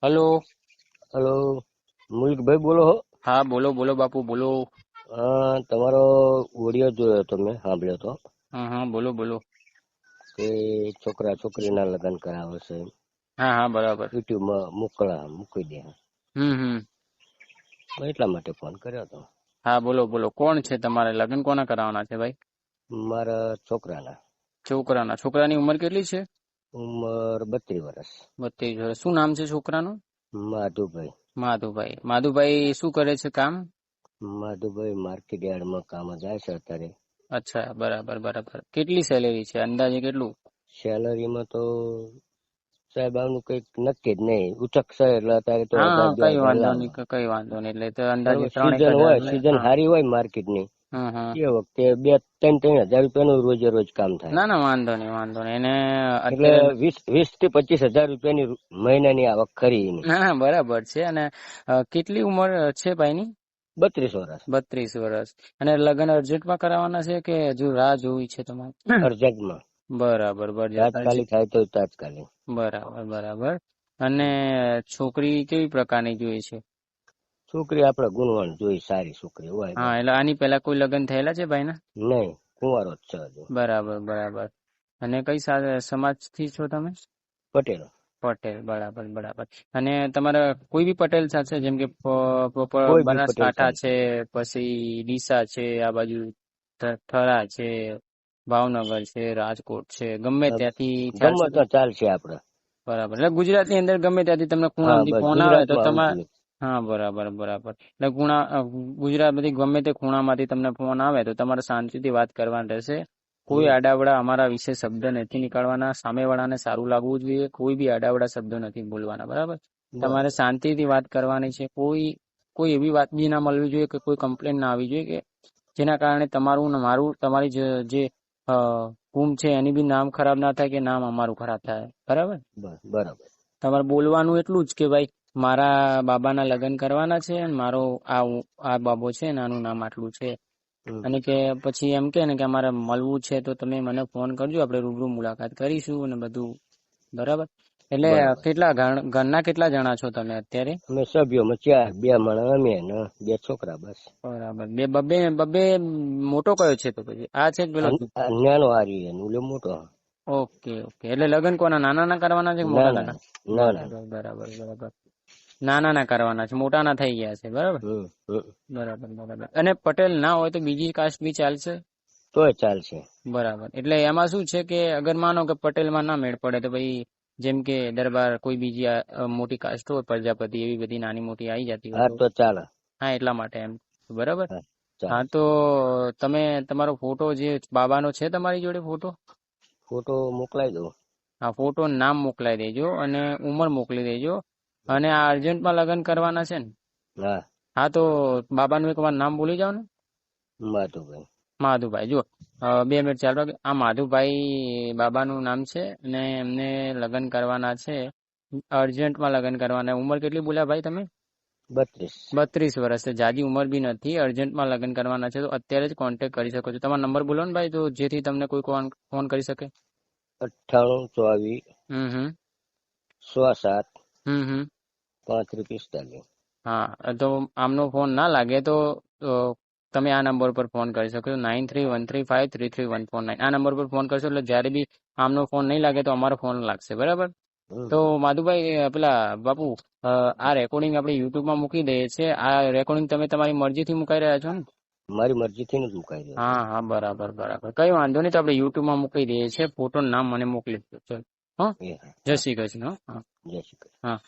Hello. Hello, મુલ્કભાઈ બોલો હો? હા, બોલો બોલો બાપુ, બોલો. તમારો ઓડિયો જોયો તો મેં સાંભળ્યો તો હા હા, બોલો બોલો. કે છોકરા છોકરીના લગ્ન કરાવે છે, હા હા, બરાબર. યુટ્યુબમાં મૂકી દે. હમ. એટલા માટે ફોન કર્યો હતો. હા, બોલો બોલો. કોણ છે તમારે? લગ્ન કોના કરાવવાના છે ભાઈ? મારા છોકરાના. છોકરાના. છોકરાની ઉંમર કેટલી છે? ઉંમર 32 વર્ષ. 32 વર્ષ. શું નામ છે છોકરાનું? માધુભાઈ. માધુભાઈ. માધુભાઈ શું કરે છે કામ? માધુભાઈ માર્કેટ યાર્ડમાં કામ જાય છે અત્યારે. અચ્છા, બરાબર બરાબર. કેટલી સેલેરી છે? અંદાજે કેટલું? સેલરીમાં તો સાહેબ આનું કઈક નક્કી જ નહીં, ઉચક છે એટલે અત્યારે તો હા, 1000-2000 કઈ વાંધો લાવે. નહીં, કઈ વાંધો નહીં. એટલે તો અંદાજે સીઝન 3-1000 હોય, એટલે સીઝન હા. સારી હોય માર્કેટની, હમ. એ વખતે 2-3 રૂપિયાનું રોજે રોજ કામ થાય. ના ના, વાંધો નહીં વાંધો નહીં. એને એટલે અત્યારે 20-25 હજાર રૂપિયાની મહિનાની આવક ખરી એની. ના ના, બરાબર છે. અને કેટલી ઉંમર છે ભાઈની? 32 વર્ષ. 32 વર્ષ. અને લગ્ન અર્જન્ટમાં કરાવવાના છે કે હજુ રાહ જોવી છે તમારે? અર્જન્ટમાં. બરાબર તાત્કાલિક થાય તો તાત્કાલિક. બરાબર બરાબર. અને છોકરી કેવી પ્રકારની જોઈએ છે? છોકરી આપણે ગુણવાન જોઈ, સારી છોકરી હોય. હા, એટલે આની પહેલા કોઈ લગ્ન થયેલા છે ભાઈના? નહીં, કુંવારો જ છે હજુ. બરાબર બરાબર. અને કઈ સમાજથી છો તમે? પટેલ. પટેલ, બરાબર બરાબર. અને તમારા કોઈ બી પટેલ સાથે, જેમ કે પ્રોપર કોઈ બી પટેલ બનાસકાંઠા ચાલશે. છે, પછી ડીસા છે, આ બાજુ થરા છે, ભાવનગર છે, રાજકોટ છે, ગમે ત્યાંથી ગમે ચાલશે? તો ચાલશે આપણે. બરાબર. એટલે ગુજરાતની અંદર ગમે ત્યાંથી તમને હા, ખૂણામાંથી બસ ફોન આવે તો ગુજરાતમાં આવું તમારે. જોઈએ. હા, બરાબર બરાબર. એટલે ગુજરાત બધી ગમે તે ખૂણામાંથી તમને ફોન આવે તો તમારે શાંતિથી વાત કરવાની રહેશે. કોઈ આડાવડા અમારા વિશે શબ્દ નથી નીકળવાના. સામેવાળાને સારું લાગવું જોઈએ. કોઈ બી આડાવડા શબ્દો નથી બોલવાના. બરાબર. તમારે શાંતિથી વાત કરવાની છે. કોઈ એવી વાત બી ના મળવી જોઈએ કે કોઈ કમ્પ્લેન ના આવી જોઈએ કે જેના કારણે તમારું ને મારું, તમારી જે કુમ છે એની બી નામ ખરાબ ના થાય કે નામ અમારું ખરાબ થાય. બરાબર. બરાબર. તમારે બોલવાનું એટલું જ કે ભાઈ મારા બાબાના લગ્ન કરવાના છે અને મારો આ બાબો છે ને આનું નામ આટલું છે. અને કે પછી એમ કે ને કે અમારે મળવું છે તો તમે મને ફોન કરજો, આપણે રૂબરૂ મુલાકાત કરીશું અને બધું. બરાબર. એટલે ઘરના કેટલા જણા છો તમે અત્યારે? અમે સભ્યોમાં 4, 2 માણસ અમે ને 2 છોકરા, બસ. બરાબર. બબે મોટો કયો છે તો પછી? આ છે પેલો? નાનો હારી એનું મોટો. Okay okay. એટલે લગ્ન કોના નાના કરવાના છે કે મોટા ના? બરાબર બરાબર. નાના કરવાના છે, મોટા ના થઈ ગયા છે. બરાબર બરાબર બરાબર. અને પટેલ ના હોય તો બીજી કાસ્ટ બી ચાલશે? તોય ચાલશે. બરાબર. એટલે એમાં શું છે કે અગર માનો કે પટેલમાં ના મેળ પડે તો ભાઈ જેમ કે દરબાર, કોઈ બીજી મોટી કાસ્ટ હોય, પ્રજાપતિ, એવી બધી નાની મોટી આવી જતી હોય તો ચાલે. હા, એટલા માટે એમ. બરાબર. ચાલે. હા, તો તમે તમારો ફોટો જે બાબાનો છે તમારી જોડે ફોટો મોકલાઈ દો. હા, ફોટો, નામ મોકલાઈ દેજો અને ઉંમર મોકલી દેજો. અને આ અર્જન્ટમાં લગ્ન કરવાના છે ને? હા, તો બાબાનું એક વાર નામ બોલી જાઓ ને. માધુભાઈ. માધુભાઈ. જો 2 મિનિટ ચાલો. આ માધુભાઈ બાબાનું નામ છે અને એમને લગ્ન કરવાના છે. અર્જન્ટમાં લગ્ન કરવાના. ઉંમર કેટલી બોલ્યા ભાઈ તમે? 32 વર્ષ. જાજી ઉંમર બી નથી. અર્જન્ટમાં લગ્ન કરવાના છે તો અત્યારે જ કોન્ટેક્ટ કરી શકો છો. તમારો નંબર બોલો ને ભાઈ, તો જેથી તમને કોઈ ફોન કરી શકે. 98 24 107 3545. હા, તો આમનો ફોન ના લાગે તો તમે આ નંબર પર ફોન કરી શકો છો. 9313533149. આ નંબર પર ફોન કરશો એટલે જ્યારે બી આમનો ફોન નહીં લાગે તો અમારો ફોન લાગશે. બરાબર. તો માધુભાઈ, પેલા બાપુ, આ રેકોર્ડિંગ આપણે યુટ્યુબમાં મૂકી દઈએ છીએ. આ રેકોર્ડિંગ તમે તમારી મરજીથી મુકાઈ રહ્યા છો ને? મારી મરજીથી જ મુકાઈ રહ્યો. હા હા, બરાબર બરાબર. કઈ વાંધો નહીં. તો આપણે યુટ્યુબમાં મૂકી દઈએ છીએ. ફોટો, નામ મને મોકલી દો. ચલો. હા, જય શ્રી કૃષ્ણ. હા. જય શ્રી કૃષ્ણ. હા.